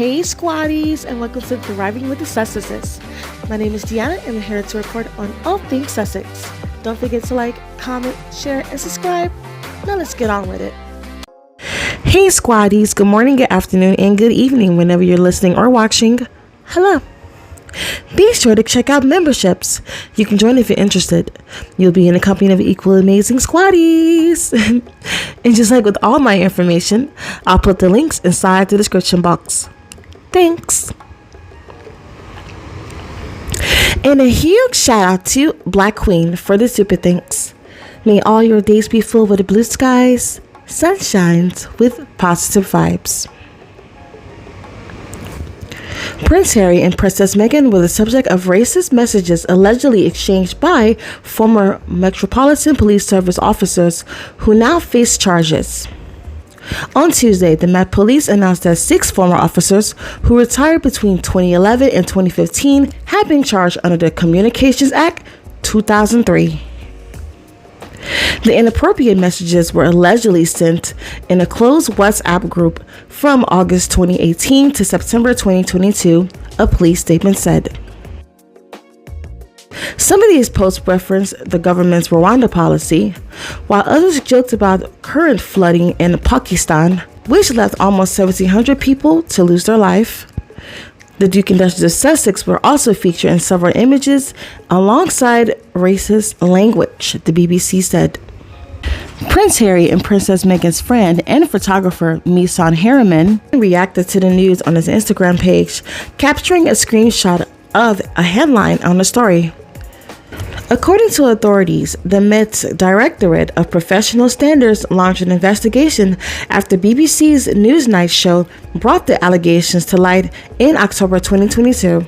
Hey squaddies, and welcome to Thriving with the Sussexes. My name is Deanna and I'm here to report on all things Sussex. Don't forget to like, comment, share, and subscribe. Now let's get on with it. Hey squaddies, good morning, good afternoon, and good evening whenever you're listening or watching. Hello. Be sure to check out memberships. You can join if you're interested. You'll be in the company of equally amazing squaddies. And just like with all my information, I'll put the links inside the description box. Thanks. And a huge shout out to Black Queen for the super thanks. May all your days be filled with blue skies, sunshines with positive vibes. Prince Harry and Princess Meghan were the subject of racist messages allegedly exchanged by former Metropolitan Police Service officers who now face charges. On Tuesday, the Met Police announced that 6 former officers who retired between 2011 and 2015 had been charged under the Communications Act 2003. The inappropriate messages were allegedly sent in a closed WhatsApp group from August 2018 to September 2022, a police statement said. Some of these posts referenced the government's Rwanda policy, while others joked about current flooding in Pakistan, which left almost 1,700 people to lose their life. The Duke and Duchess of Sussex were also featured in several images alongside racist language, the BBC said. Prince Harry and Princess Meghan's friend and photographer Misan Harriman reacted to the news on his Instagram page, capturing a screenshot of a headline on the story. According to authorities, the Met's Directorate of Professional Standards launched an investigation after BBC's Newsnight show brought the allegations to light in October 2022.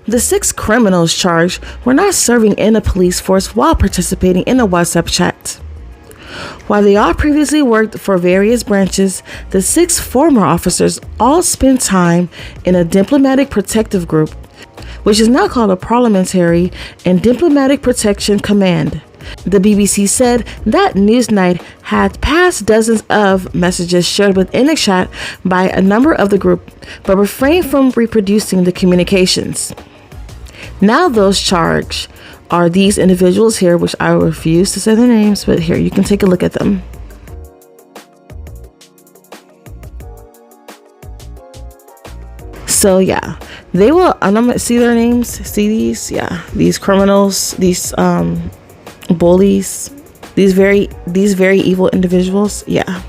The 6 criminals charged were not serving in a police force while participating in a WhatsApp chat. While they all previously worked for various branches, the 6 former officers all spent time in a diplomatic protective group, which is now called a Parliamentary and Diplomatic Protection Command. The BBC said that Newsnight had passed dozens of messages shared within a chat by a number of the group, but refrained from reproducing the communications. Now those charged are these individuals here, which I refuse to say their names, but here you can take a look at them. So yeah, they will, and I'm gonna see their names, see these, yeah, these criminals, these bullies, these very evil individuals, yeah.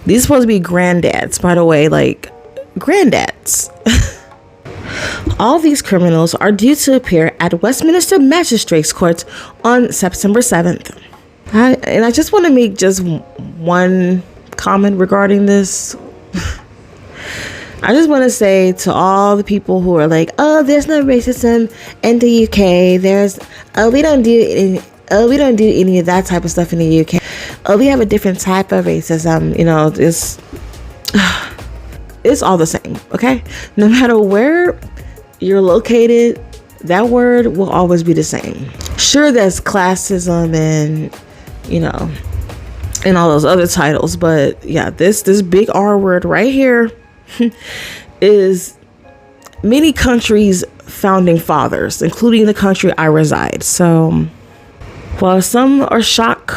These are supposed to be granddads, by the way, like granddads. All these criminals are due to appear at Westminster Magistrates Court on September 7th. I just want to make just one comment regarding this. I just want to say to all the people who are like, oh, there's no racism in the UK. We don't do any of that type of stuff in the UK. Oh, we have a different type of racism. You know, it's all the same. Okay, no matter where you're located, that word will always be the same. Sure, there's classism and, you know, and all those other titles, but yeah, this big R word right here is many countries' founding fathers, including the country I reside. So while some are shocked,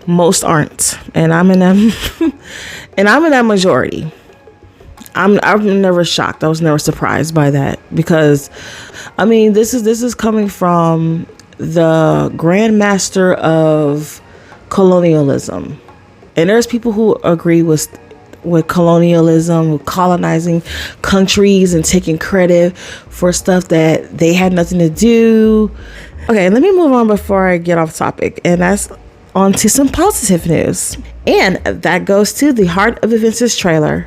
most aren't, and I'm in them. And I'm in that majority. I'm never shocked. I was never surprised by that, because I mean, this is coming from the grandmaster of colonialism, and there's people who agree with colonialism, with colonizing countries and taking credit for stuff that they had nothing to do. Okay, let me move on before I get off topic, and that's on to some positive news, and that goes to the Heart of Invictus trailer.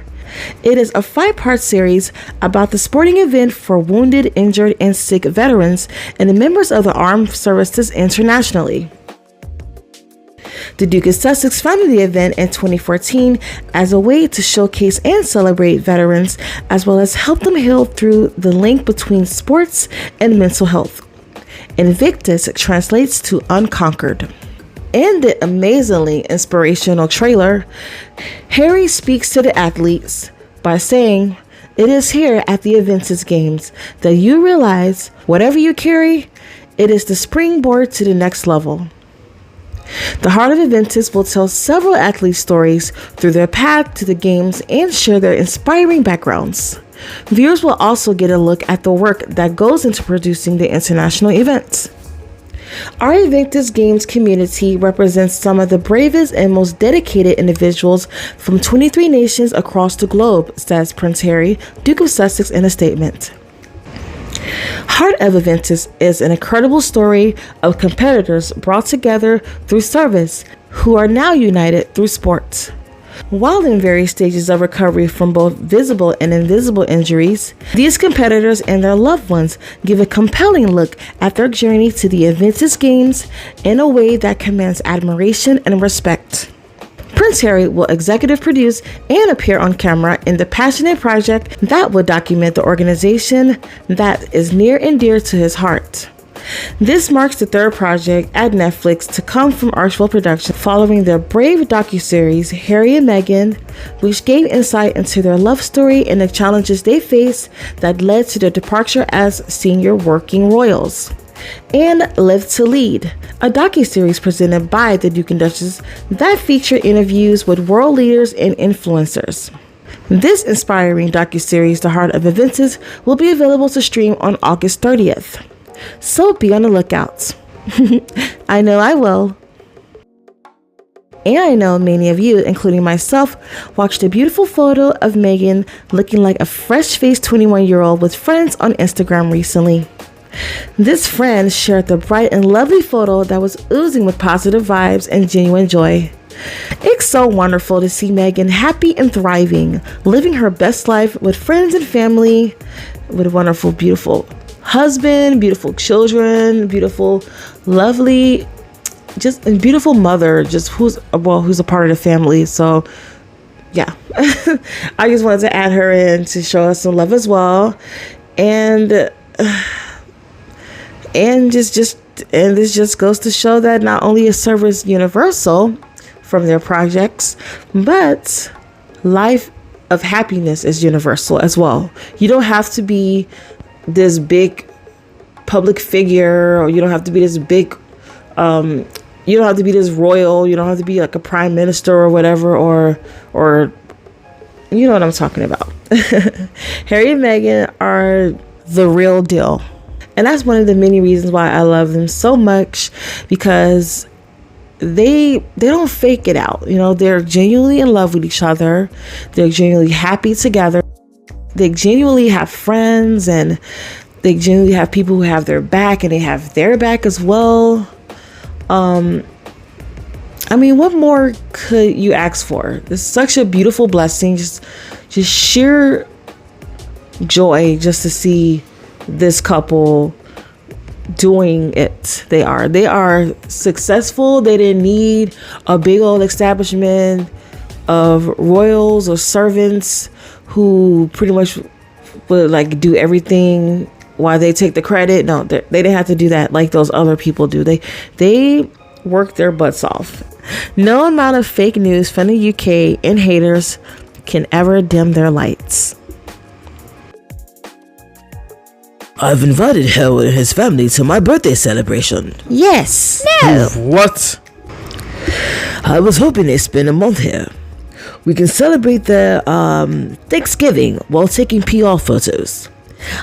It is a 5-part series about the sporting event for wounded, injured, and sick veterans and the members of the armed services internationally. The Duke of Sussex founded the event in 2014 as a way to showcase and celebrate veterans, as well as help them heal through the link between sports and mental health. Invictus translates to unconquered. In the amazingly inspirational trailer, Harry speaks to the athletes by saying It is here at the Invictus Games that you realize whatever you carry, it is the springboard to the next level. The Heart of Invictus will tell several athletes' stories through their path to the games and share their inspiring backgrounds. Viewers will also get a look at the work that goes into producing the international events. Our Invictus Games community represents some of the bravest and most dedicated individuals from 23 nations across the globe, says Prince Harry, Duke of Sussex, in a statement. Heart of Invictus is an incredible story of competitors brought together through service who are now united through sports. While in various stages of recovery from both visible and invisible injuries, these competitors and their loved ones give a compelling look at their journey to the Invictus Games in a way that commands admiration and respect. Prince Harry will executive produce and appear on camera in the passionate project that will document the organization that is near and dear to his heart. This marks the third project at Netflix to come from Archwell Productions following their brave docuseries Harry and Meghan, which gave insight into their love story and the challenges they faced that led to their departure as senior working royals. And Live to Lead, a docuseries presented by the Duke and Duchess that feature interviews with world leaders and influencers. This inspiring docuseries, The Heart of Invictus, will be available to stream on August 30th. So be on the lookout. I know I will. And I know many of you, including myself, watched a beautiful photo of Meghan looking like a fresh-faced 21-year-old with friends on Instagram recently. This friend shared the bright and lovely photo that was oozing with positive vibes and genuine joy. It's so wonderful to see Meghan happy and thriving, living her best life with friends and family, with a wonderful, beautiful husband, beautiful children, beautiful, lovely, just a beautiful mother, just who's a part of the family. So yeah, I just wanted to add her in to show us some love as well. And this just goes to show that not only is service universal from their projects, but life of happiness is universal as well. You don't have to be this big public figure, or you don't have to be this big you don't have to be this royal, you don't have to be like a prime minister or whatever, or you know what I'm talking about. Harry and Meghan are the real deal, and that's one of the many reasons why I love them so much, because they don't fake it out. You know, they're genuinely in love with each other, they're genuinely happy together. They genuinely have friends, and they genuinely have people who have their back, and they have their back as well. I mean, what more could you ask for? It's such a beautiful blessing, just sheer joy just to see this couple doing it. They are successful. They didn't need a big old establishment of royals or servants who pretty much would like do everything while they take the credit. No, they didn't have to do that like those other people do. They work their butts off. No amount of fake news from the UK and haters can ever dim their lights. I've invited Howard and his family to my birthday celebration. Yes. No. What? I was hoping they'd spend a month here. We can celebrate their Thanksgiving while taking PR photos.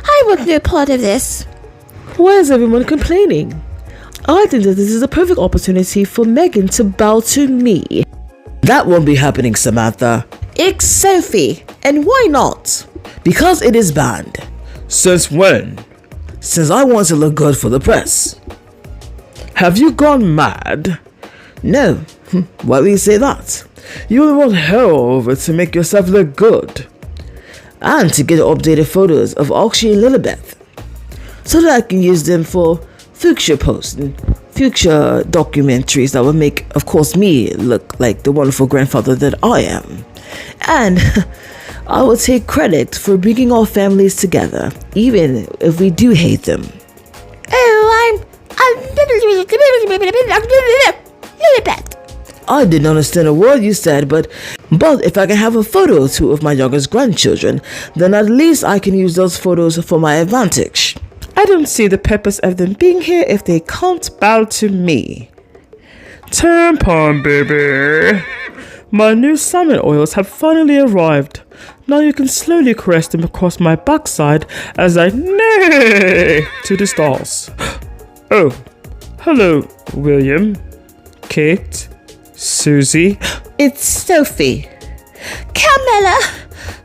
I want no part of this. Why is everyone complaining? I think that this is a perfect opportunity for Meghan to bow to me. That won't be happening, Samantha. It's Sophie, and why not? Because it is banned. Since when? Since I want to look good for the press. Have you gone mad? No. Why do you say that? You only want her over to make yourself look good. And to get updated photos of Archie and Lilibeth, so that I can use them for future posts and future documentaries that will make, of course, me look like the wonderful grandfather that I am. And I will take credit for bringing our families together, even if we do hate them. Oh, I didn't understand a word you said, but But if I can have a photo or two of my youngest grandchildren, then at least I can use those photos for my advantage. I don't see the purpose of them being here if they can't bow to me. Tampon baby. My new salmon oils have finally arrived. Now you can slowly caress them across my backside as I neigh to the stars. Oh, hello, William, Kate, Susie. It's Sophie. Carmela,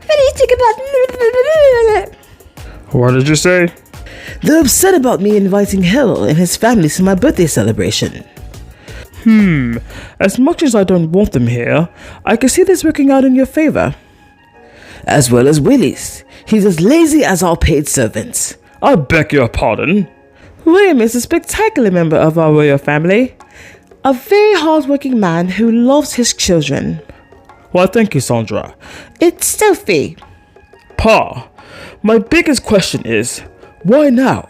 what do you think about... What did you say? They're upset about me inviting Harold and his family to my birthday celebration. As much as I don't want them here, I can see this working out in your favor. As well as Willie's. He's as lazy as our paid servants. I beg your pardon. William is a spectacular member of our royal family. A very hardworking man who loves his children. Well, thank you, Sandra. It's Sophie. Pa, my biggest question is, why now?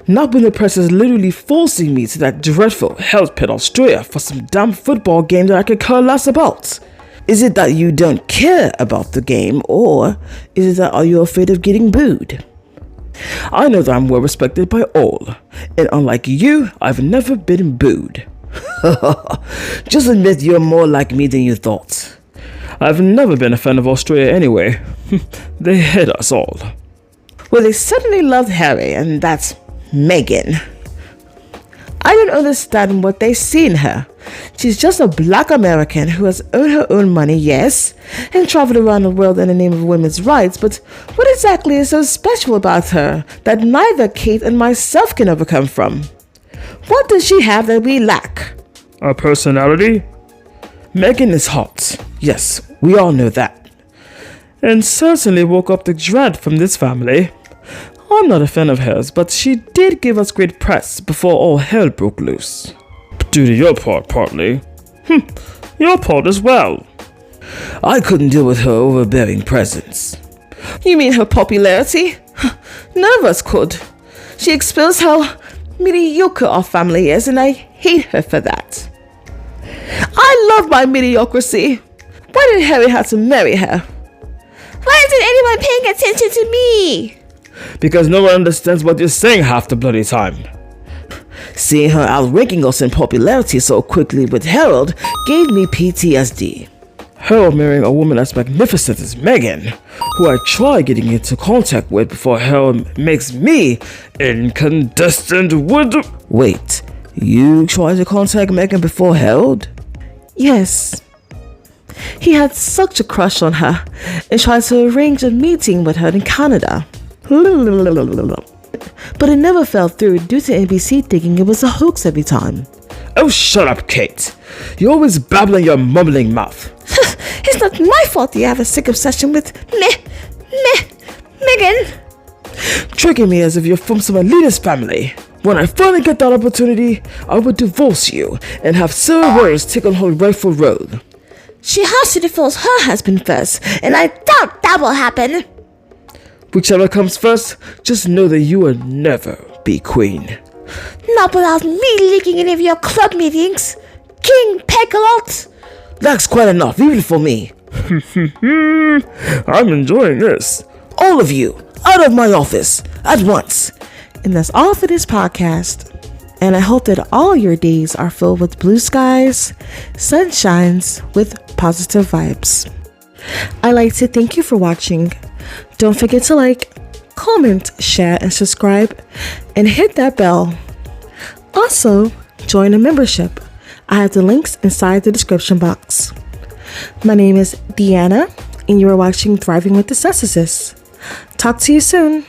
Not when the press is literally forcing me to that dreadful health pit Australia for some damn football game that I could care less about. Is it that you don't care about the game, or is it that are you afraid of getting booed? I know that I'm well respected by all, and unlike you, I've never been booed. Just admit you're more like me than you thought. I've never been a fan of Australia anyway. They hate us all. Well, they certainly loved Harry, and that's Meghan. I don't understand what they see in her. She's just a black American who has earned her own money, yes, and traveled around the world in the name of women's rights, but what exactly is so special about her that neither Kate and myself can overcome from? What does she have that we lack? A personality? Meghan is hot. Yes, we all know that. And certainly woke up the dread from this family. I'm not a fan of hers, but she did give us great press before all hell broke loose. Due to your part, partly. Your part as well. I couldn't deal with her overbearing presence. You mean her popularity? None of us could. She exposed how mediocre our family is, and I hate her for that. I love my mediocrity. Why did Harry have to marry her? Why isn't anyone paying attention to me? Because no one understands what you're saying half the bloody time. Seeing her outranking us in popularity so quickly with Harold gave me PTSD. Harold marrying a woman as magnificent as Meghan, who I try getting into contact with before Harold makes me incandescent with... Wait, you tried to contact Meghan before Harold? Yes. He had such a crush on her and tried to arrange a meeting with her in Canada. But it never fell through due to NBC thinking it was a hoax every time. Oh, shut up, Kate. You're always babbling your mumbling mouth. It's not my fault you have a sick obsession with Meghan. Tricking me as if you're from some elitist family. When I finally get that opportunity, I will divorce you and have Sarah Rose take on her rightful role. She has to divorce her husband first, and I doubt that will happen. Whichever comes first, just know that you will never be queen. Not without me leaking any of your club meetings, King Pegalot. That's quite enough, even for me. I'm enjoying this. All of you, out of my office, at once. And that's all for this podcast. And I hope that all your days are filled with blue skies, sunshines with positive vibes. I'd like to thank you for watching. Don't forget to like, comment, share, and subscribe, and hit that bell. Also, join a membership. I have the links inside the description box. My name is Deanna, and you are watching Thriving with the Narcissist. Talk to you soon.